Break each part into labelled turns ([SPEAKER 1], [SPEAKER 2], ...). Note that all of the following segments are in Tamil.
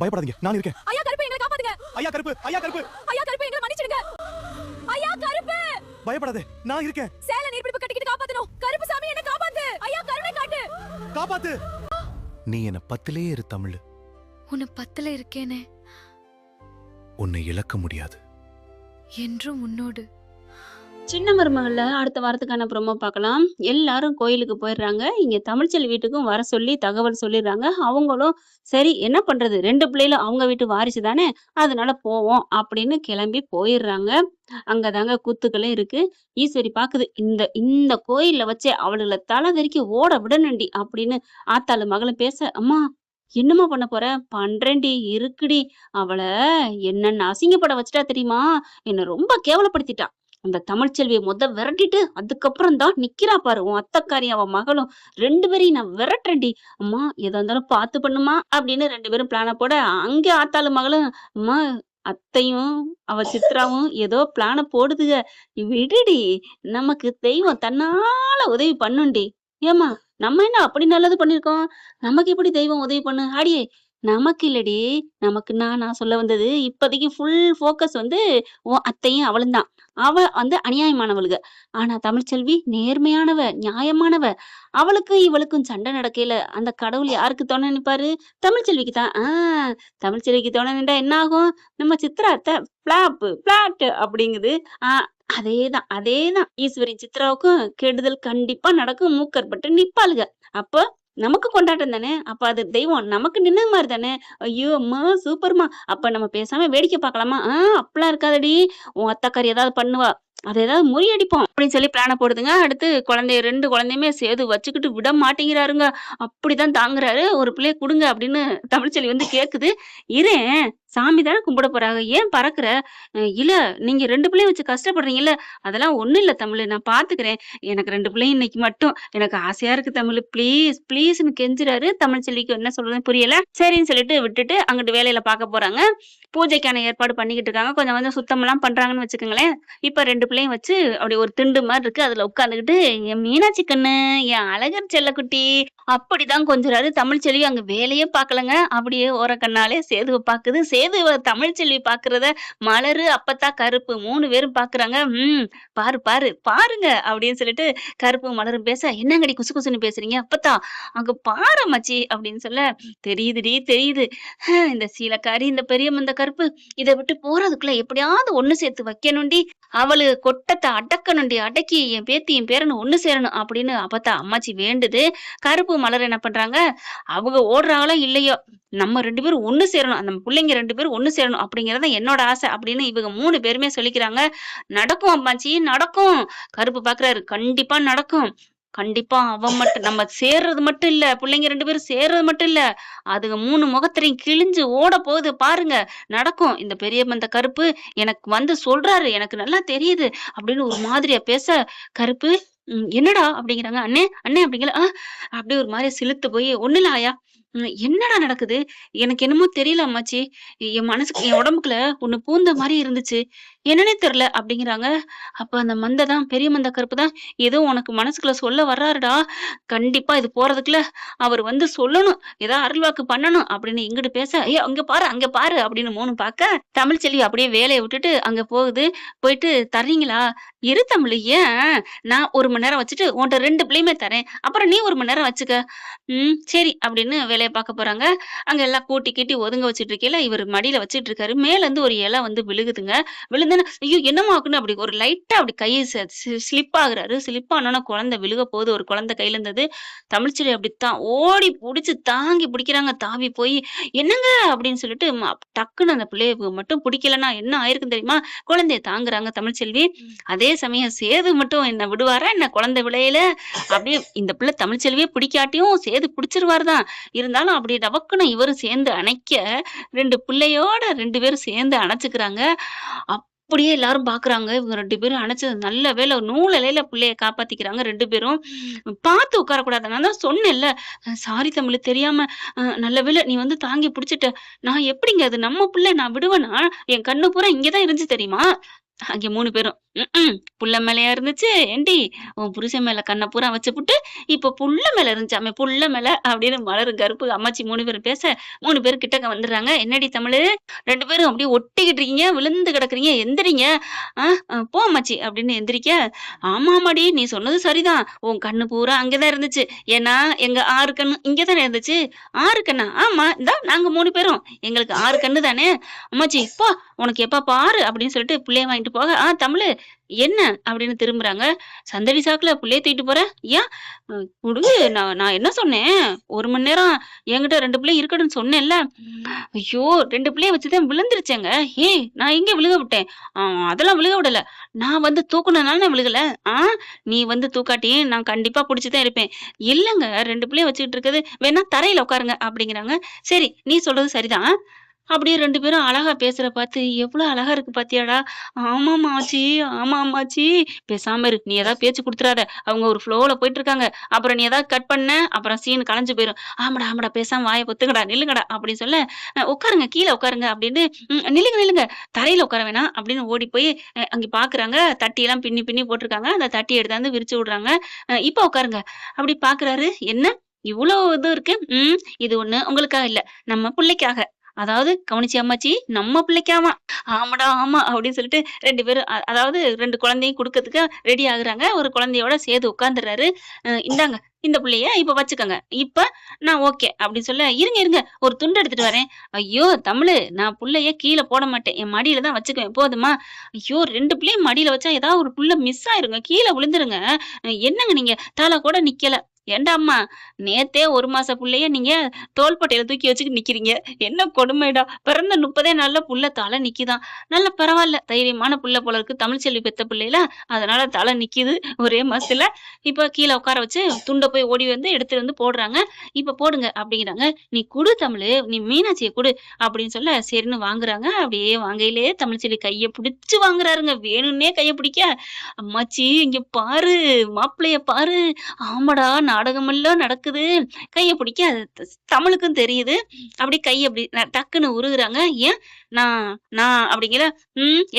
[SPEAKER 1] பயப்படாதீங்க, நான் இருக்கேன்.
[SPEAKER 2] ஐயா கருப்பு, எங்களை காப்பாத்துங்க.
[SPEAKER 1] ஐயா கருப்பு, ஐயா கருப்பு,
[SPEAKER 2] ஐயா கருப்பு, எங்களை மன்னிச்சிடுங்க. ஐயா கருப்பு,
[SPEAKER 1] பயப்படாதே, நான் இருக்கேன்.
[SPEAKER 2] சேல நீர்பிடிப்பு கட்டிக்கிட்டு காப்பாத்தணும். கருப்பு சாமி என்ன காப்பாத்து. ஐயா கருணை காட்டு.
[SPEAKER 1] காப்பாத்து. நீ என்ன பத்திலே இரு தமிழ்.
[SPEAKER 2] உன்னை பத்துல இருக்கேனே.
[SPEAKER 1] உன்னை இழக்க முடியாது.
[SPEAKER 2] என்றும் உன்னோடு.
[SPEAKER 3] சின்ன மருமகள்ல அடுத்த வாரத்துக்கான ப்ரோமோ பார்க்கலாம். எல்லாரும் கோயிலுக்கு போயிடுறாங்க. இங்க தமிழ்ச்செல்வி வீட்டுக்கும் வர சொல்லி தகவல் சொல்லிடுறாங்க. அவங்களும் சரி என்ன பண்றது, 2 பிள்ளைகளும் அவங்க வீட்டு வாரிசு தானே, அதனால போவோம் அப்படின்னு கிளம்பி போயிடுறாங்க. அங்கதாங்க கூத்துக்களும் இருக்கு. ஈஸ்வரி பாக்குது, இந்த இந்த கோயில்ல வச்சே அவளுகளை தலை தெறிக்க ஓட விடணுண்டி அப்படின்னு ஆத்தாளு மகளும் பேச, அம்மா என்னம்மா பண்ண போற, பண்றேன்டி இருக்குடி, அவளை என்னென்ன அசிங்கப்பட வச்சுட்டா தெரியுமா, என்ன ரொம்ப கேவலப்படுத்திட்டா, அந்த தமிழ்ச்செல்வியை விரட்டிட்டு அதுக்கப்புறம் தான் நிக்கிறா பாரு உன் அத்தைக்காரி அவ மகளும், 2 பேரையும் நான் விரட்டுறேன்டி, அம்மா எதா இருந்தாலும் பார்த்து பண்ணுமா அப்படின்னு 2 பேரும் பிளான போட, அங்க ஆத்தாளு மகளும், அம்மா அத்தையும் அவ சித்ராவும் ஏதோ பிளான போடுதுக, விடுடி, நமக்கு தெய்வம் தன்னால உதவி பண்ணுண்டி, ஏமா நம்ம என்ன அப்படி நல்லது பண்ணிருக்கோம், நமக்கு எப்படி தெய்வம் உதவி பண்ணு, அடியே நமக்கு இல்லடி, நமக்குன்னா நான் சொல்ல வந்தது இப்போதைக்கு ஃபுல் ஃபோக்கஸ் உன் அத்தையும் அவளும் தான். அவ அநியாயமானவளுக, ஆனா தமிழ்ச்செல்வி நேர்மையானவ, நியாயமானவ. அவளுக்கும் இவளுக்கும் சண்டை நடக்கையில அந்த கடவுள் யாருக்கு துணை நிப்பாரு, தமிழ்ச்செல்விக்கு தான். தமிழ்ச்செல்விக்கு துணை நின்றா என்ன ஆகும், நம்ம சித்ரா அத்தை பிளாட் அப்படிங்குது. அதேதான் ஈஸ்வரி சித்ராவுக்கும் கெடுதல் கண்டிப்பா நடக்கும், மூக்கற்பட்டு நிப்பாளுக. அப்போ நமக்கு கொண்டாட்டம் தானே, அப்ப அது தெய்வம் நமக்கு நின்ன மாதிரி தானே. ஐயோ அம்மா சூப்பர்மா, அப்ப நம்ம பேசாம வேடிக்கை பார்க்கலாமா, அப்பெல்லாம் இருக்காதடி, உன் அத்தாக்காரி ஏதாவது பண்ணுவா, அதை ஏதாவது முறியடிப்போம் அப்படின்னு சொல்லி பிளான போடுதுங்க. அடுத்து 2 குழந்தையுமே சேது வச்சுக்கிட்டு விட மாட்டேங்கிறாருங்க, அப்படிதான் தாங்குறாரு. ஒரு பிள்ளைய கொடுங்க அப்படின்னு தமிழ்ச்செல்வி கேக்குது. இரேன், சாமி தானே கும்பிட போறாங்க, ஏன் பறக்குற, இல்ல நீங்க 2 பிள்ளைய வச்சு கஷ்டப்படுறீங்கல்ல, அதெல்லாம் ஒண்ணும் இல்ல தமிழ், நான் பாத்துக்கிறேன், எனக்கு 2 பிள்ளையும் இன்னைக்கு மட்டும் எனக்கு ஆசையா இருக்கு தமிழ், பிளீஸ் பிளீஸ்ன்னு கெஞ்சுறாரு. தமிழ்ச்செல்விக்கு என்ன சொல்றதுன்னு புரியல. சரின்னு சொல்லிட்டு விட்டுட்டு அங்கிட்டு வேலையில பார்க்க போறாங்க. பூஜைக்கான ஏற்பாடு பண்ணிக்கிட்டு இருக்காங்க. கொஞ்சம் சுத்தமெல்லாம் பண்றாங்கன்னு வச்சுக்கோங்களேன். இப்ப 2 பிள்ளையும் வச்சு அப்படி ஒரு திண்டு மாதிரி இருக்கு, அதுல உட்காந்துக்கிட்டு, என் மீனாட்சி கண்ணு, என் அழகர் செல்லக்குட்டி அப்படிதான் கொஞ்சறாரு. தமிழ்ச்செல்வி அங்க வேலையே பாக்கலங்க, அப்படியே ஓர கண்ணாலே சேதுவை பாக்குது. சேதுவ தமிழ்ச்செல்வி பாக்குறத மலரு அப்பத்தா கருப்பு 3 பேரும் பாக்குறாங்க. பாரு பாரு பாருங்க அப்படின்னு சொல்லிட்டு கருப்பு மலரும் பேச, என்னங்கடி குசு குசுன்னு பேசுறீங்க, அப்பத்தா அங்க பாரு மச்சி அப்படின்னு சொல்ல, தெரியுதுடி தெரியுது, இந்த சீலக்காரி இந்த பெரியம்மந்த கருப்பு இதை விட்டு போறதுக்குள்ள எப்படியாவது ஒண்ணு சேர்த்து வைக்கணும்டி, அவளு கொட்டத்தை அடக்கணும்டி, அடக்கி என் பேத்தி என் பேரனு ஒண்ணு சேரணும் அப்படின்னு அப்பத்தா அம்மாச்சி வேண்டுது. கருப்பு மலர் என்ன பண்றாங்க, அவங்க ஓடுறாங்களோ இல்லையோ நம்ம 2 பேரும் ஒண்ணு சேரணும், அந்த பிள்ளைங்க 2 பேரும் ஒண்ணு சேரணும் அப்படிங்கறத என்னோட ஆசை அப்படின்னு இவங்க 3 பேருமே சொல்லிக்கிறாங்க. நடக்கும் அம்மாச்சி நடக்கும், கருப்பு பாக்குறாரு, கண்டிப்பா நடக்கும், கண்டிப்பா அவன் மட்டும் நம்ம சேர்றது மட்டும் இல்ல, பிள்ளைங்க 2 பேரும் சேர்றது மட்டும் இல்ல, அதுங்க 3 முகத்திரையும் கிழிஞ்சு ஓட போகுது பாருங்க, நடக்கும். இந்த பெரியம்மந்த கருப்பு எனக்கு சொல்றாரு, எனக்கு நல்லா தெரியுது அப்படின்னு ஒரு மாதிரியா பேச, கருப்பு என்னடா அப்படிங்கிறாங்க. அண்ணே அண்ணே அப்படிங்கிற அப்படியே ஒரு மாதிரி சிலுத்து போய், ஒண்ணு இல்ல ஆயா, என்னடா நடக்குது, எனக்கு என்னமோ தெரியல அம்மாச்சி, என் மனசுக்கு என் உடம்புக்குள்ள ஒண்ணு பூந்த மாதிரி இருந்துச்சு, என்னன்னே தெரியல அப்படிங்கிறாங்க. அப்ப அந்த மந்தை பெரிய மந்த கருப்பு தான் ஏதோ உனக்கு மனசுக்குள்ள சொல்ல வர்றாருடா, கண்டிப்பா இது போறதுக்குள்ள அவர் சொல்லணும், ஏதோ அருள்வாக்கு பண்ணணும் அப்படின்னு இங்கிட்டு பேச, அங்க பாரு அப்படின்னு 3 பார்க்க, தமிழ்ச்செல்வி அப்படியே வேலையை விட்டுட்டு அங்க போகுது. போயிட்டு தர்றீங்களா, இரு தமிழ், ஏன் நான் 1 மணி நேரம் வச்சுட்டு உன்கிட்ட 2 பிள்ளையுமே தரேன், அப்புறம் நீ 1 மணி நேரம் வச்சுக்க, சரி அப்படின்னு வேலையை பார்க்க போறாங்க. அங்க எல்லாம் கூட்டி கீட்டி ஒதுங்க வச்சுட்டு இருக்கையில இவர் மடியில வச்சுட்டு இருக்காரு. மேல இருந்து ஒரு இலை விழுகுதுங்க. விழுந்தோன்னு ஐயோ என்னமா ஆகுன்னு அப்படி ஒரு லைட்டா அப்படி கையை ஸ்லிப் ஆகுறாரு. ஸ்லிப் ஆனோன்னா குழந்தை விழுக போகுது. ஒரு குழந்தை கையில இருந்தது. தமிழ்ச்செல்வி அப்படித்தான் ஓடி புடிச்சு தாங்கி பிடிக்கிறாங்க. தாவி போய் என்னங்க அப்படின்னு சொல்லிட்டு டக்குன்னு அந்த பிள்ளைய மட்டும் பிடிக்கலன்னா என்ன ஆயிருக்குன்னு தெரியுமா, குழந்தைய தாங்குறாங்க தமிழ்ச்செல்வி. அதே சமயம் சேது மட்டும் என்ன விடுவாரா என்ன குழந்தை விளையில, அப்படியே இந்த பிள்ளை தமிழ்ச்செல்வியே பிடிக்காட்டியும் சேது பிடிச்சிருவாருதான், இருந்தாலும் அப்படி டபக்குன்னு இவரும் சேர்ந்து அணைக்க, 2 பிள்ளையோட 2 பேரும் சேர்ந்து அணைச்சுக்கிறாங்க. அப்படியே எல்லாரும் பாக்குறாங்க. இவங்க 2 பேரும் அணைச்சது நல்ல வேலை, நூல் இலையில பிள்ளைய காப்பாத்திக்கிறாங்க 2 பேரும். பார்த்து உட்காரக்கூடாது, நான் தான் சொன்னேன்ல, சாரி தமிழ் தெரியாம, நல்ல வேலை நீ தாங்கி பிடிச்சிட்ட, நான் எப்படிங்க அது நம்ம பிள்ளை நான் விடுவேனா, என் கண்ணு பூரா இங்கதான் இருந்துச்சு தெரியுமா. அங்க 3 பேரும் புள்ள மேலயா இருந்துச்சு? ஏன்டி உன் புருஷன் மேல கண்ண பூரா வச்சுப்புட்டு, இப்ப புள்ள மேல இருந்துச்சாமே, புள்ள மேல அப்படின்னு மலரும், கருப்பு, அம்மாச்சி 3 பேரும் பேச, 3 பேரும் கிட்டக்க வந்துடுறாங்க. "என்னடி தமிழு 2 பேரும் அப்படியே ஒட்டிக்கிட்டு இருக்கீங்க, விழுந்து கிடக்குறீங்க, எந்திரிங்க. ஆ போ அம்மாச்சி" அப்படின்னு எந்திரிக்க, "ஆமாமாடி, நீ சொன்னது சரிதான். உன் கண்ணு பூரா அங்க தான் இருந்துச்சு. ஏன்னா, எங்க 6 கண்ணு இங்க தானே இருந்துச்சு." "6 கண்ணா?" "ஆமா, இந்தா நாங்க 3 பேரும். எங்களுக்கு 6 கண்ணு தானே." "அம்மாச்சி போ, உனக்கு எப்ப பாரு" அப்படின்னு சொல்லிட்டு புள்ளைய வாங்கிட்டு போக, தமிழு என்ன?" அப்படின்னு திரும்புறாங்க. "சந்தடி சாக்குல புள்ளைய தூக்கிட்டு போற? ஏன்? குடு, நான் நான் என்ன சொன்னேன்? 1 மணி நேரம் என்கிட்ட 2 பிள்ளை இருக்கட்டும்னு சொன்னேன்ல." "ஐயோ! 2 பிள்ளைய வச்சு தான் விழுந்துருச்சேங்க." "ஏய்! நான் எங்க விழுக விட்டேன்? அதெல்லாம் விழுக விடல. நான் வந்து தூக்குனனால நான் விழுகல. ஆ நீ வந்து தூக்காட்டியும் நான் கண்டிப்பா புடிச்சு தான் இருப்பேன்." "இல்லங்க, 2 பிள்ளைய வச்சுக்கிட்டு இருக்குது. வேணா தரையில உட்காருங்க" அப்படிங்கிறாங்க. "சரி, நீ சொல்றது சரிதான்." அப்படியே 2 பேரும் அழகா பேசுற பார்த்து, "எவ்வளோ அழகா இருக்கு பாத்தியாடா?" "ஆமாம்மா ஆச்சி, ஆமா அம்மாச்சி." "பேசாம இரு. நீ ஏதாவது பேச்சு குடுத்துறாத. அவங்க ஒரு ஃப்ளோல போயிட்டு இருக்காங்க. அப்புறம் நீ ஏதாவது கட் பண்ண, அப்புறம் சீன் கலைஞ்சு போயிரும்." "ஆமாடா, ஆமாடா. பேசாம வாய பொத்துங்கடா, நில்லுங்கடா" அப்படின்னு சொல்ல, உட்காருங்க, கீழ உட்காருங்க" அப்படின்னு, நில்லுங்க, நில்லுங்க. தரையில உட்கார வேணாம்" அப்படின்னு ஓடி போய் அங்க பார்க்குறாங்க. தட்டியெல்லாம் பின்னி பின்னி போட்டுருக்காங்க. அந்த தட்டி எடுத்தாந்து விரிச்சு விடுறாங்க. "இப்ப உட்காருங்க." அப்படி பார்க்குறாரு. "என்ன? இவ்ளோ இது இருக்கு? இது ஒண்ணு உங்களுக்காக இல்ல. நம்ம புள்ளைக்காக. அதாவது கவனிச்சியா அம்மாச்சி? நம்ம பிள்ளைக்காவாம்." "ஆமாடா, ஆமா" அப்படின்னு சொல்லிட்டு 2 பேரும் அதாவது 2 குழந்தையும் குடுக்கறதுக்கு ரெடி ஆகுறாங்க. ஒரு குழந்தையோட சேர்த்து உட்கார்ந்துறாரு. இந்தாங்க இந்த புள்ளைய இப்ப வச்சுக்கங்க. இப்ப நான் ஓகே" அப்படின்னு சொல்ல, "இருங்க, இருங்க, ஒரு துண்டு எடுத்துட்டு வரேன்." "ஐயோ! தமிழு, நான் புள்ளைய கீழ போட மாட்டேன். என் மடியில தான் வச்சுக்குவேன். போதுமா?" "ஐயோ! 2 பிள்ளையும் மடியில வச்சா ஏதாவது ஒரு புள்ள மிஸ் ஆயிருங்க. கீழ விழுந்துருங்க. என்னங்க நீங்க? தல கூட நிக்கல." "ஏன்டா அம்மா, நேத்தே 1 மாச புள்ளைய நீங்க தோள்பட்டையில தூக்கி வச்சுக்கிட்டு நிக்கிறீங்க. என்ன கொடுமைடா! பிறந்த 30 நாள்ல புள்ள தல நிக்குதாம். நல்ல பரவால்ல. தைரியமான புள்ள போல இருக்கு. தமிழ்ச்செல்வி பெத்த புள்ளைல. அதனால தல நிக்குது ஒரே மாசத்துல. இப்ப கீழ உட்கார வச்சு துண்ட போய் ஓடி வந்து எடுத்துட்டு வந்து போடுறாங்க. இப்ப போடுங்க" அப்படிங்கிறாங்க. "நீ குடு தமிழு. நீ மீனாட்சிய குடு" அப்படின்னு சொல்ல, சரின்னு வாங்குறாங்க. அப்படியே வாங்கையிலேயே தமிழ்ச்செல்வி கைய பிடிச்சு வாங்குறாருங்க. வேணும்னே கைய பிடிக்க, "அம்மாச்சி இங்க பாரு, மாப்பிள்ளைய பாரு." ஆமாடா, நாடகமெல்லாம் நடக்குது. கைய பிடிக்க அது தமிழுக்கும் தெரியுது. அப்படி கை அப்படி டக்குன்னு உருகுறாங்க. "ஏன்? நான் நான்" அப்படிங்கிற.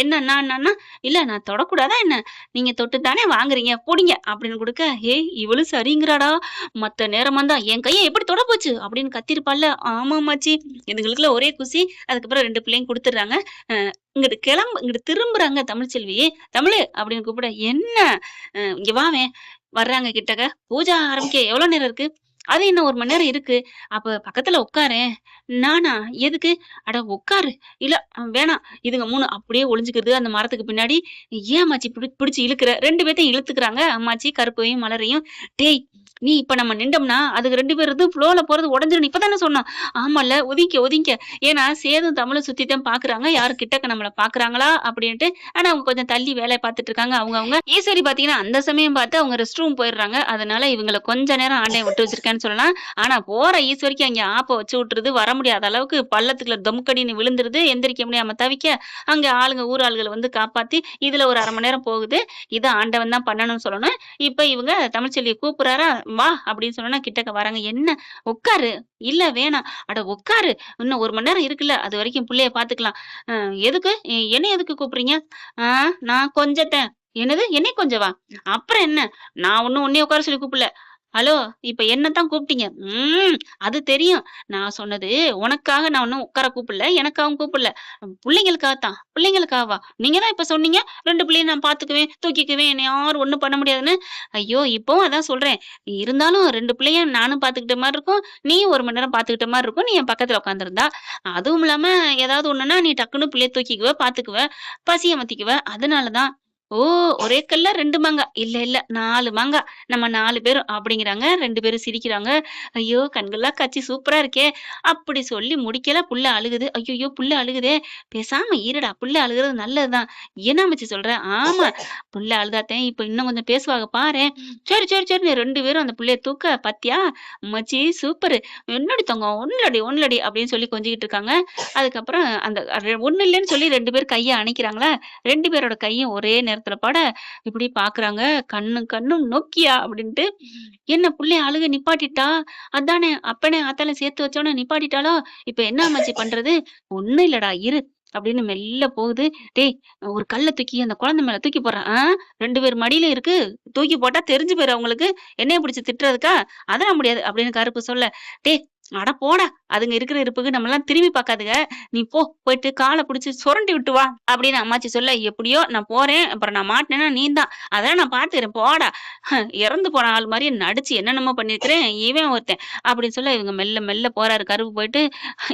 [SPEAKER 3] என்ன நான்னா?" "இல்ல, நான் தொடக்கூடாதா என்ன? நீங்க தொட்டு தானே வாங்குறீங்க. புடிங்க" அப்படின்னு குடுக்க, "ஏய் இவளும் சரிங்கிறாடா. மத்த நேரமா இருந்தா என் கைய எப்படி தொட போச்சு?" அப்படின்னு கத்திருப்பாள்ல. "ஆமா அம்மாச்சி." இதுங்களுக்குள்ள ஒரே குஷி. அதுக்கப்புறம் 2 பிள்ளையும் குடுத்துடுறாங்க. அ இங்கிட்டு திரும்புறாங்க தமிழ்ச்செல்வி. "தமிழு" அப்படின்னு கூப்பிட, "என்ன?" "இங்க வாவேன்." வர்றாங்க கிட்டக்க. "பூஜை ஆரம்பிக்க எவ்வளோ நேரம் இருக்கு?" "அது இன்னும் 1 மணி நேரம் இருக்கு." "அப்ப பக்கத்துல உட்காரேன்." "நானா? எதுக்கு?" "அட உட்காரு." "இல்ல வேணாம்." இதுங்க 3 அப்படியே ஒளிஞ்சுக்கிது அந்த மரத்துக்கு பின்னாடி. "ஏன் அம்மாச்சி பிடிச்சு இழுக்குற?" 2 பேத்தையும் இழுத்துக்கிறாங்க அம்மாச்சி, கருப்பையும் மலரையும். "டேய்! நீ இப்ப நம்ம நிண்டோம்னா, அதுக்கு 2 பேரும் ஃப்ளோல போறது உடைஞ்சிரும்னு இப்ப தானே சொன்னோம்." "ஆமால்ல, ஒதிங்க, ஒதிங்க." ஏன்னா சேதும் தமிழும் சுத்தி தான் பாக்குறாங்க. யாரும் கிட்டக்க நம்மள பாக்குறாங்களா அப்படின்ட்டு. ஆனா அவங்க கொஞ்சம் தள்ளி வேலைய பாத்துட்டு இருக்காங்க அவங்கவங்க. ஈஸ்வரி பாத்தீங்கன்னா, அந்த சமயம் பார்த்து அவங்க ரெஸ்ட் ரூம் போயிடுறாங்க. அதனால இவங்கள கொஞ்ச நேரம் ஆண்டவன் விட்டு வச்சிருக்கான்னு சொல்லலாம். ஆனா போற ஈஸ்வரிக்கு அங்க ஆப்ப வச்சு விட்டுருது. வர முடியாத அளவுக்கு பள்ளத்துக்குள்ள தொம்கடின்னு விழுந்துருது. எந்திரிக்க முடியாம தவிக்க, அங்க ஆளுங்க ஊர் ஆளுகள வந்து காப்பாத்தி, இதுல ஒரு 1/2 மணி நேரம் போகுது. இத ஆண்டவன் தான் பண்ணணும்னு சொல்லணும். இப்ப இவங்க தமிழ்ச்செல்விய கூப்பிடுறாரா, "வா" அப்படின்னு சொன்னோனே கிட்டக்க வராங்க. "என்ன? உட்காரு." "இல்ல வேணாம்." "அட உட்காரு. இன்னும் 1 மணி நேரம் இருக்குல்ல. அதுவரைக்கும் புள்ளைய பாத்துக்கலாம்." எதுக்கு? என்னைய எதுக்கு கூப்பிடுறீங்க?" "ஆ நான் கொஞ்சத்தேன்." "என்னது? என்னைய கொஞ்சவா? அப்புறம் என்ன? நான் ஒண்ணும் உன்னைய உட்கார சொல்லி கூப்பிடல." "ஹலோ! இப்ப என்னத்தான் கூப்பிட்டீங்க?" அது தெரியும். நான் சொன்னது உனக்காக நான் ஒண்ணும் உட்கார கூப்பிடல. எனக்காகவும் கூப்பிடல. புள்ளைங்களுக்காகத்தான்." "புள்ளைங்களுக்காகவா? நீங்க தான் இப்ப சொன்னீங்க, 2 பிள்ளையும் நான் பாத்துக்குவேன், தூக்கிக்குவேன். என்னைய யாரும் ஒண்ணும் பண்ண முடியாதுன்னு." "ஐயோ! இப்பவும் அதான் சொல்றேன். இருந்தாலும் 2 பிள்ளைய நானும் பாத்துக்கிட்ட மாரி இருக்கும். நீயும் 1 மணி நேரம் பாத்துக்கிட்ட மாரி இருக்கும். நீ என் பக்கத்துல உட்கார்ந்திருந்தா. அதுவும் இல்லாம ஏதாவது ஒண்ணுன்னா, நீ டக்குன்னு பிள்ளைய தூக்கிக்குவ, பாத்துக்குவ, பசி அமத்திக்குவ. அதனால தான்." "ஓ! ஒரே கல்ல 2 மாங்கா." "இல்ல, இல்ல 4 மாங்கா. நம்ம 4 பேரும்." அப்படிங்கிறாங்க. 2 பேரும் சிரிக்கிறாங்க. "ஐயோ! கண்கொள்ளா காட்சி சூப்பரா இருக்கே!" அப்படி சொல்லி முடிக்கல. புள்ள அழுகுது. "ஐய்யய்யோ! புள்ள அழுகுதே! பேசாம இருடா. புள்ள அழுகுறது நல்லது தான்." "என்ன அம்மச்சி சொல்ற?" "ஆமா. புள்ள அழுதாத்தான் இப்ப இன்னும் கொஞ்சம் பேசுவாக பாரேன்." "சரி, சரி, சரின்னு" 2 பேரும் அந்த புள்ளைய தூக்க, "பாத்தியா? அம்மச்சி சூப்பரு. என்னடி தங்கம், ஒண்ணுலடி, ஒண்ணுலடி" அப்படின்னு சொல்லி கொஞ்சிக்கிட்டு இருக்காங்க. அதுக்கப்புறம் அந்த ஒண்ணும் இல்லன்னு சொல்லி 2 பேரும் கைய அணைக்கிறாங்களா, 2 பேரோட கையும் ஒரே நேரத்துல பட, இப்படி பாக்குறாங்க. கண்ணும் கண்ணும் நோக்கியா அப்படின்ட்டு. "என்ன புள்ளைய அழுக நிப்பாட்டிட்டா? அதானே அப்பனே ஆத்தாலும் சேர்த்து வச்சோனே நிப்பாட்டிட்டாளோ? இப்ப என்ன அம்மாச்சி பண்றது?" "ஒண்ணும் இல்லடா இரு." அப்படின்னு மெல்ல போகுது. டேய் ஒரு கல்ல தூக்கி அந்த குழந்தை மேல தூக்கி போடுறேன். 2 பேர் மடியில இருக்கு. தூக்கி போட்டா தெரிஞ்சு போயிரும் அவங்களுக்கு. என்னைய பிடிச்சு திட்டுறதுக்கா? அதெல்லாம் முடியாது அப்படின்னு கருப்பு சொல்ல, டேய் அட போடா! அதுங்க இருக்கிற இருப்புக்கு நம்மலாம் திரும்பி பார்க்காதுங்க. நீ போயிட்டு கால புடிச்சு சுரண்டி விட்டு வா அப்படின்னு அம்மாச்சி சொல்ல, எப்படியோ நான் போறேன். அப்புறம் நான் மாட்டுனேன்னா நீதான். அதெல்லாம் நான் பார்த்துக்கிறேன் போடா. இறந்து போன ஆள் மாரியே நடிச்சு என்னென்னமோ பண்ணியிருக்கிறேன். இவன் ஒருத்தன் அப்படின்னு சொல்ல இவங்க மெல்ல மெல்ல போறாரு. கருப்பு போயிட்டு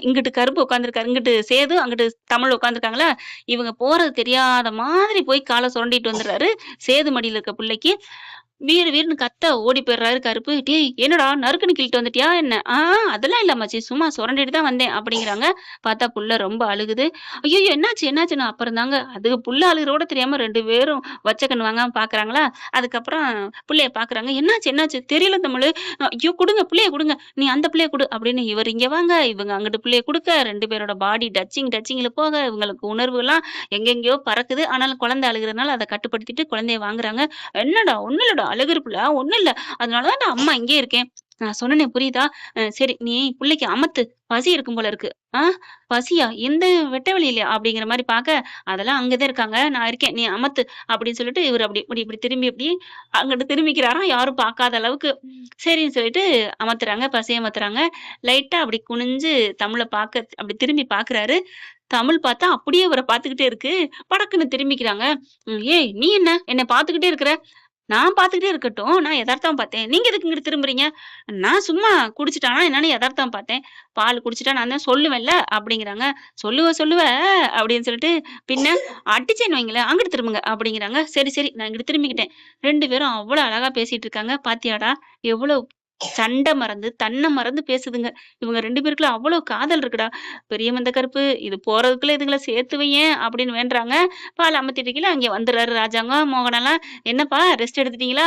[SPEAKER 3] இங்கிட்டு கருப்பு உட்காந்துருக்காரு. இங்கிட்டு சேது, அங்கிட்டு தமிழ் உட்காந்துருக்காங்களா. இவங்க போறது தெரியாத மாதிரி போய் கால சுரண்டிட்டு வந்துடுறாரு. சேது மடியில இருக்க பிள்ளைக்கு. வீறு வீறுன்னு கத்த ஓடி போயிடுறாரு கருப்பு. டேய் என்னடா நறுக்குன்னு கிள்ளிட்டு வந்துட்டியா என்ன? அதெல்லாம் இல்ல அம்மாச்சி. சும்மா சுரண்டிட்டு தான் வந்தேன் அப்படிங்கிறாங்க. பார்த்தா புள்ள ரொம்ப அழுகுது. ஐயய்யோ! என்னாச்சு என்னாச்சுன்னு அப்புறம் தாங்க அது புள்ள அழுகுறத தெரியாம 2 பேரும் வச்ச கண்ணு வாங்காம பார்க்குறாங்களா. அதுக்கப்புறம் புள்ளைய பார்க்குறாங்க. என்னாச்சு என்னாச்சு? தெரியல தமிழு. ஐயோ! குடுங்க புள்ளைய குடுங்க. நீ அந்த புள்ளைய குடு அப்படின்னு இவர் இங்க வாங்க, இவங்க அங்கிட்டு புள்ளைய குடுக்க 2 பேரோட பாடி டச்சிங்ல போக இவங்களுக்கு உணர்வுலாம் எங்கெங்கேயோ பறக்குது. ஆனாலும் குழந்தை அழுகுறதுனால அத கட்டுப்படுத்திட்டு குழந்தைய வாங்குறாங்க. என்னடா ஒண்ணும் இல்லடா அழுகுற புள்ள ஒண்ணும் இல்ல. அதனால தான்டா அம்மா இங்கேயே இருக்கேன். நான் சொன்னனே புரியுதா? சரி நீ புள்ளைக்கு அமத்து. பசி இருக்கும் போல இருக்கு. ஆ பசியா? இந்த வெட்ட வெளியிலயா? அப்படிங்கிற மாரி பாக்க, அதெல்லாம் அங்கதான் இருக்காங்க. நான் இருக்கேன். நீ அமத்து அப்படின்னு சொல்லிட்டு இவரு அப்படி இப்படி இப்படி திரும்பி இப்படி அங்கிட்டு திரும்பிக்கிறாராம். யாரும் பார்க்காத அளவுக்கு. சரின்னு சொல்லிட்டு அமத்துறாங்க. பசிய அமத்துறாங்க. லைட்டா அப்படி குனிஞ்சு தமிழ பாக்க அப்படி திரும்பி பாக்குறாரு. தமிழ் பார்த்தா அப்படியே இவர பார்த்துக்கிட்டே இருக்கு. படக்குன்னு திரும்பிக்கிறாங்க. ஏய் நீ என்ன பார்த்துக்கிட்டே இருக்கிற? நான் பார்த்துக்கிட்டே இருக்கட்டும். நான் எதார்த்தமா பார்த்தேன். நீங்க எதுக்கு இங்கிட்டு திரும்புறீங்க? நான் சும்மா குடிச்சுட்டானா என்னன்னு எதார்த்தமா பார்த்தேன். பால் குடிச்சுட்டா நான் தான் சொல்லுவேன்ல அப்படிங்கிறாங்க. சொல்லுவ அப்படின்னு சொல்லிட்டு, பின்ன அடிச்சேன்னு வைங்களேன், அங்கிட்டு திரும்புங்க அப்படிங்கிறாங்க. சரி, சரி நான் இங்கிட்டு திரும்பிக்கிட்டேன். 2 பேரும் அவ்வளோ அழகா பேசிட்டு இருக்காங்க. பாத்தியாடா எவ்வளோ சண்டை மறந்து, தன்னை மறந்து பேசுதுங்க. இவங்க 2 பேருக்குள்ள அவ்வளோ காதல் இருக்குடா. பெரிய மந்த கருப்பு, இது போறதுக்குள்ள இதுங்கள சேர்த்து வையேன் அப்படின்னு வேண்டுறாங்க. பால் அமத்திட்டீங்களா, அங்கே வந்துடுறாரு ராஜாங்கம், மோகனெல்லாம். என்னப்பா ரெஸ்ட் எடுத்துட்டீங்களா?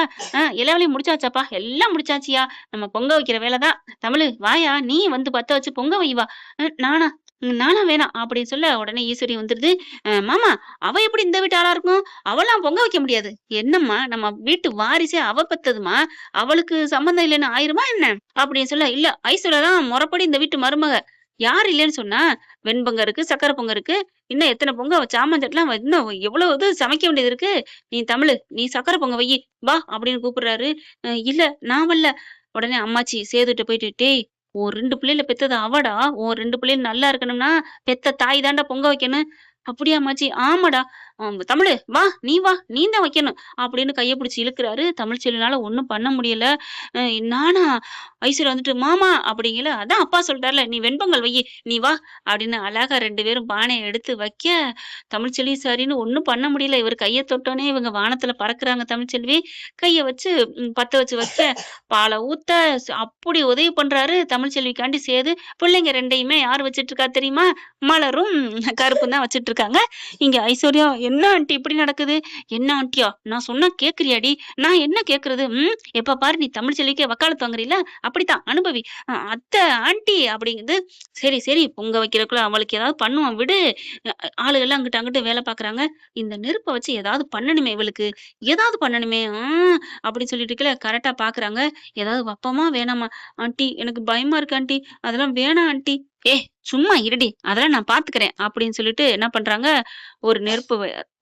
[SPEAKER 3] எல்லா வேலையும் முடிச்சாச்சாப்பா? எல்லாம் முடிச்சாச்சியா. நம்ம பொங்க வைக்கிற வேலை தான். தமிழு வாயா, நீ வந்து பத்த வச்சு பொங்க வை வா. நானா? நானா வேணாம் அப்படின்னு சொல்ல உடனே ஈஸ்வரி வந்துருது. மாமா அவ எப்படி இந்த வீட்டு ஆளா இருக்கும்? அவளாம் பொங்க வைக்க முடியாது. என்னம்மா நம்ம வீட்டு வாரிசே அவ பெத்ததுமா, அவளுக்கு சம்மந்தம் இல்லைன்னு ஆயிருமா என்ன அப்படின்னு சொல்ல, இல்ல ஐஸ்வர்யா தான் முறைப்படி இந்த வீட்டு மருமக. யார் இல்லைன்னு சொன்னா? வெண்பொங்க இருக்கு, சக்கரை பொங்க இருக்கு, இன்னும் எத்தனை பொங்க சாமான்சட்டெல்லாம் இன்னும் எவ்வளவு இது சமைக்க வேண்டியது இருக்கு. நீ தமிழு நீ சக்கரை பொங்க வையி வா அப்படின்னு கூப்பிடுறாரு. இல்ல நான் வரல. உடனே அம்மாச்சி சேதுட்ட போயிட்டு, டேய் உன் 2 பிள்ளைல பெத்தது அவடா. உன் 2 பிள்ளைகள் நல்லா இருக்கணும்னா பெத்த தாய் தாண்டா பொங்க வைக்கணும். அப்படியா அம்மாச்சி? ஆமாடா. தமிழு வா நீ தான் வைக்கணும் அப்படின்னு கைய பிடிச்சு இழுக்கிறாரு. தமிழ்ச்செல்வினால ஒண்ணும் பண்ண முடியல. நானா? ஐஸ்வர்யா வந்துட்டு மாமா அப்படிங்கல. அதான் அப்பா சொல்லிட்டார்ல நீ வெண்பொங்கல் வையி நீ வா அப்படின்னு அழகா 2 பேரும் பானைய எடுத்து வைக்க, தமிழ்ச்செல்வி சரின்னு ஒண்ணும் பண்ண முடியல. இவர் கைய தொட்டோனே இவங்க வானத்துல பறக்குறாங்க. தமிழ்ச்செல்வி கைய வச்சு பத்த வச்சு வைக்க, பாலை ஊத்த அப்படி உதவி பண்றாரு தமிழ்ச்செல்விக்காண்டி சேது. பிள்ளைங்க 2யுமே யார் வச்சிட்டு இருக்கா தெரியுமா? மலரும் கருப்பும் தான் வச்சிட்டு இருக்காங்க. இங்க ஐஸ்வர்யா, என்ன ஆண்டி இப்படி நடக்குது? என்ன ஆண்டியா? நான் சொன்னா கேக்குறியாடி? நான் என்ன கேக்குறது? எப்ப பாரு நீ தமிழ்ச்செல்விக்கே வக்காலத்து வாங்குறீல, அப்படித்தான் அனுபவி. அத்தை ஆண்டி அப்படிங்குது. சரி சரி பொங்க வைக்கிறதுக்குள்ள அவளுக்கு ஏதாவது பண்ணுவான் விடு. ஆளுகள்லாம் அங்கிட்டு அங்கிட்டு வேலை பாக்குறாங்க. இந்த நெருப்ப வச்சு ஏதாவது பண்ணணுமே இவளுக்கு, ஏதாவது பண்ணணுமே. அப்படின்னு சொல்லிட்டு இருக்கல கரெக்டா பாக்குறாங்க. ஏதாவது வப்பமா வேணாமா? ஆண்டி எனக்கு பயமா இருக்கு ஆண்டி, அதெல்லாம் வேணாம் ஆண்டி. சும்மா இருடி, அதெல்லாம் நான் பாத்துக்கிறேன் அப்படின்னு சொல்லிட்டு என்ன பண்றாங்க, ஒரு நெருப்பு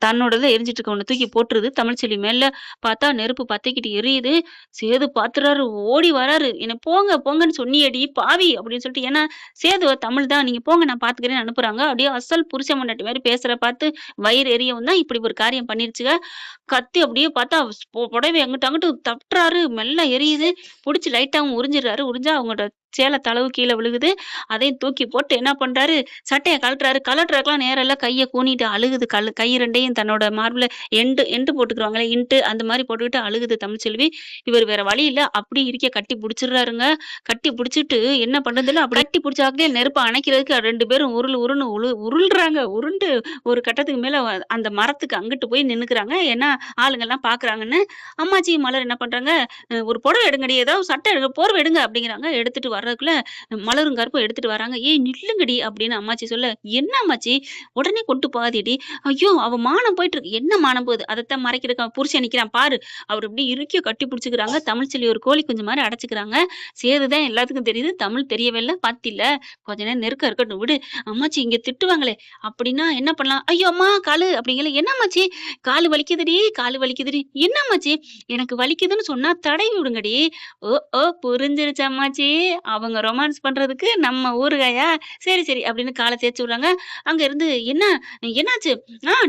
[SPEAKER 3] தன்னோடதுல எரிஞ்சிட்டு இருக்க ஒண்ணு தூக்கி போட்டுருது தமிழ்ச்செல்வி மேல. பார்த்தா நெருப்பு பத்திக்கிட்டு எரியுது. சேது பாத்துறாரு, ஓடி வராரு. என்ன போங்க போங்கன்னு சொன்னியடி பாவி அப்படின்னு சொல்லிட்டு, ஏன்னா சேது தமிழ் தான், நீங்க போங்க நான் பாத்துக்கிறேன்னு அனுப்புறாங்க. அப்படியே அசல் புருஷ பொண்டாட்டி மாதிரி பேசுற பார்த்து வயிறு எரியவும் தான் இப்படி ஒரு காரியம் பண்ணிருச்சுங்க. கத்தி அப்படியே பார்த்தா புடவை அங்கிட்டு அங்கிட்டு தட்டுறாரு, மெல்ல எரியுது. புடிச்சு லைட்டாவும் உறிஞ்சிடுறாரு. உறிஞ்சா அவங்களோட சேலை தளவு கீழே விழுகுது. அதையும் தூக்கி போட்டு என்ன பண்றாரு, சட்டையை கலட்டுறதுக்கெல்லாம் நேரம் இல்ல. கையை கூனிட்டு அழுகுது. கை 2யும் தன்னோட மார்பில் எண்டு போட்டுக்குவாங்களே இன்ட்டு, அந்த மாதிரி போட்டுக்கிட்டு அழுகுது தமிழ்ச்செல்வி. இவர் வேற வழி இல்ல, அப்படி இருக்க கட்டி பிடிச்சிடுறாருங்க. கட்டி பிடிச்சிட்டு என்ன பண்றதுல அப்படி கட்டி பிடிச்சாக்கே நெருப்பை அணைக்கிறதுக்கு 2 பேரும் உருள்றாங்க. உருண்டு ஒரு கட்டத்துக்கு மேல அந்த மரத்துக்கு அங்கிட்டு போய் நின்னுக்குறாங்க. ஏன்னா ஆளுங்கெல்லாம் பாக்குறாங்கன்னு. அம்மாச்சி மலர் என்ன பண்றாங்க, ஒரு புடவை எடுங்கடி, ஏதாவது சட்டை எடுங்க, போர்வை எடுங்க அப்படிங்கிறாங்க. எடுத்துட்டு வர்றதுக்குள்ள மலரும் கருப்பும் எடுத்துட்டு வராங்க. ஏய் நில்லுங்கடி அப்படின்னு அம்மாச்சி சொல்ல, என்ன அம்மாச்சி உடனே கொண்டு போகாதீடி, ஐயோ அவ மான மானம் போயிட்டு இருக்கு. என்ன மானம் போகுது? அதத்தான் மறைக்கிறதுக்கு அவன் புருஷன் நிக்கிறான் பாரு. அவர் அப்படியே இறுக்கி கட்டி பிடிச்சுக்கிறாங்க. தமிழ்ச்செல்வி ஒரு கோழி குஞ்சு மாதிரி அடைச்சுக்கிறாங்க. சேதுதான் எல்லாத்துக்கும் தெரியுது. தமிழ் தெரியவே இல்ல. பாத்தில கொஞ்ச நேரம் நெருக்கம் இருக்கட்டும் விடு. அம்மாச்சி இங்க திட்டுவாங்களே அப்படின்னா என்ன பண்ணலாம்? ஐயோ அம்மா காலு அப்படிங்கல. என்ன அம்மாச்சி காலு வலிக்குதுடி, காலு வலிக்குதுடி. என்ன அம்மாச்சி எனக்கு வலிக்குதுன்னு சொன்னா தடவி விடுங்கடி. ஓ ஓ புரிஞ்சிருச்சு அம்மாச்சி. அவங்க ரொமான்ஸ் பண்றதுக்கு நம்ம ஊறுகாயா? சரி சரி அப்படின்னு காலை தேய்ச்சி விடுறாங்க. அங்க இருந்து என்னாச்சு?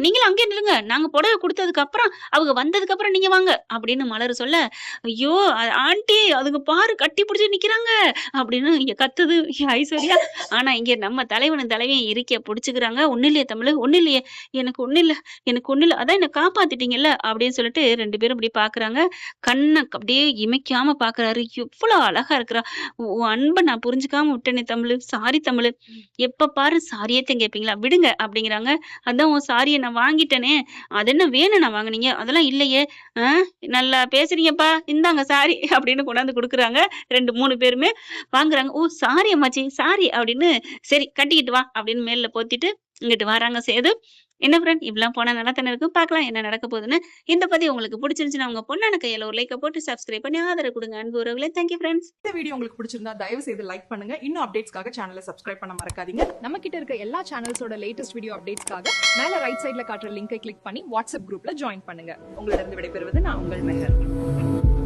[SPEAKER 3] நீங்களும் அங்கே நில்லுங்க. நாங்க புடவை குடுத்ததுக்கு அப்புறம் அவங்க வந்ததுக்கு அப்புறம் நீங்க வாங்க அப்படின்னு மலர் சொல்ல, ஐயோ ஆண்டி அதுங்க பாரு கட்டி பிடிச்சு நிக்கிறாங்க அப்படின்னு இங்க கத்துது ஐஸ்வர்யா. ஆனா இங்க நம்ம தலைவனும் தலைவியும் இறுக்கிய புடிச்சுக்கிறாங்க. ஒண்ணு இல்லையே தமிழ், ஒண்ணு இல்லையே, எனக்கு ஒண்ணு இல்ல, எனக்கு ஒண்ணு இல்ல, அதான் என்ன காப்பாத்திட்டீங்கல்ல அப்படின்னு சொல்லிட்டு 2 பேரும் இப்படி பாக்குறாங்க. கண்ணை அப்படியே இமைக்காம பாக்குறாரு. எவ்வளவு அழகா இருக்கிறா. உன் அன்பை நான் புரிஞ்சுக்காம விட்டேனே தமிழ், சாரி தமிழ். எப்ப பாரு சாரியத்தையும் கேட்பீங்களா? விடுங்க அப்படிங்கிறாங்க. அதான் உன் சாரியை நான் வாங்கிட்டேனே, அது என்ன வேணும் நான் வாங்குனீங்க? அதெல்லாம் இல்லையே. நல்லா பேசுறீங்கப்பா, இந்தாங்க சாரி அப்படின்னு கொண்டாந்து குடுக்குறாங்க. 2, 3 பேருமே வாங்குறாங்க. ஓ சாரி அம்மாச்சி, சாரி அப்படின்னு. சரி கட்டிக்கிட்டு வா அப்படின்னு மேல போத்திட்டு இங்கிட்டு வராங்க சேது. என்ன ஃப்ரெண்ட் இப்படிலாம் போனா நல்லா தானே இருக்கும். பார்க்கலாம் என்ன நடக்க போகுதுன்னு. இந்த பதிவு உங்களுக்கு பிடிச்சிருந்துச்சுன்னா உங்க பொண்ணான கையில ஒரு லைக்கை போட்டு சப்ஸ்கிரைப் பண்ணி ஆதரவு கொடுங்க. அன்பு உறவுகளே, தேங்க்யூ ஃப்ரெண்ட்ஸ்.
[SPEAKER 4] இந்த வீடியோ உங்களுக்கு பிடிச்சிருந்தா தயவு செய்து லைக் பண்ணுங்க. இன்னும் அப்டேட்ஸ்க்காக சேனலை சப்ஸ்கிரைப் பண்ண மறக்காதீங்க.
[SPEAKER 2] நம்ம கிட்ட இருக்க எல்லா சேனல்ஸோட லேட்டஸ்ட் வீடியோ அப்டேட்ஸ்க்காக மேல ரைட் சைடுல காட்டுற லிங்கை கிளிக் பண்ணி வாட்ஸ்அப் குரூப்ல ஜாயின் பண்ணுங்க.
[SPEAKER 4] உங்களிடம் விடைபெறுவது நான் உங்கள் மெஹர்.